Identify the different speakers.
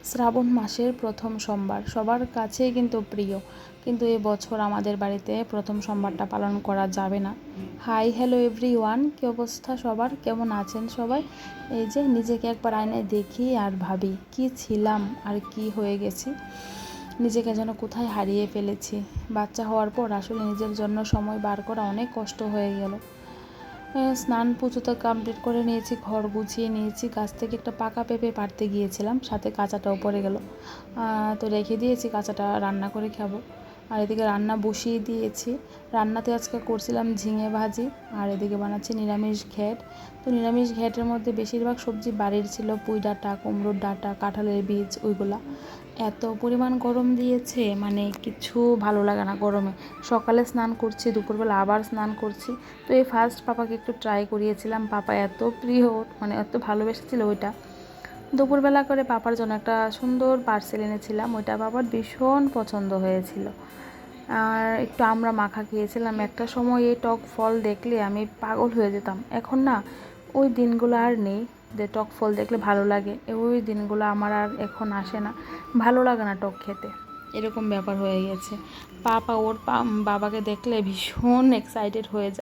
Speaker 1: শ্রাবণ মাসের প্রথম সোমবার সবার কাছেই কিন্তু প্রিয়, কিন্তু এবছর আমাদের বাড়িতে প্রথম সোমবারটা পালন করা যাবে না। হাই হ্যালো এভরিওয়ান, কী অবস্থা সবার, কেমন আছেন সবাই? এই যে নিজেকে একবার আয়নায় দেখি আর ভাবি কি ছিলাম আর কি হয়ে গেছি, নিজেকে যেন কোথায় হারিয়ে ফেলেছি। বাচ্চা হওয়ার পর আসলে নিজের জন্য সময় বার করা অনেক কষ্ট হয়ে গেল। স্নান পুজো তো কমপ্লিট করে নিয়েছি, ঘর গুছিয়ে নিয়েছি, গাছ থেকে একটা পাকা পেঁপে পাড়তে গিয়েছিলাম, সাথে কাঁচাটাও পড়ে গেল, তো রেখে দিয়েছি, কাঁচাটা রান্না করে খাবো। আর এদিকে রান্না বসিয়ে দিয়েছি। রান্নাতে আজকে করছিলাম ঝিঙে ভাজি, আর এদিকে বানাচ্ছি নিরামিষ ঘ্যাট। তো নিরামিষ ঘ্যাটের মধ্যে বেশিরভাগ সবজি বাড়ির ছিল, পুঁই ডাঁটা, কুমড়োর ডাঁটা, কাঁঠালের বীজ, ওইগুলা। এত পরিমাণ গরম দিয়েছে, মানে কিছু ভালো লাগে না গরমে। সকালে স্নান করছি, দুপুরবেলা আবার স্নান করছি। তো এই ফার্স্ট পাপাকে একটু ট্রাই করিয়েছিলাম, পাপা এত প্রিয়, মানে এত ভালোবেসেছিল ওইটা। দুপুরবেলা করে পাপার জন্য একটা সুন্দর পার্সেল এনেছিলাম, ওইটা পাপার ভীষণ পছন্দ হয়েছিল। আর একটু আমরা মাখা খেয়েছিলাম। একটা সময় এই টক ফল দেখলে আমি পাগল হয়ে যেতাম, এখন না ওই দিনগুলো আর নেই যে টক ফল দেখলে ভালো লাগে, ওই দিনগুলো আমার আর এখন আসে না, ভালো লাগে না টক খেতে, এরকম ব্যাপার হয়ে গেছে। পাপা ওর বাবাকে দেখলে ভীষণ এক্সাইটেড হয়ে যায়।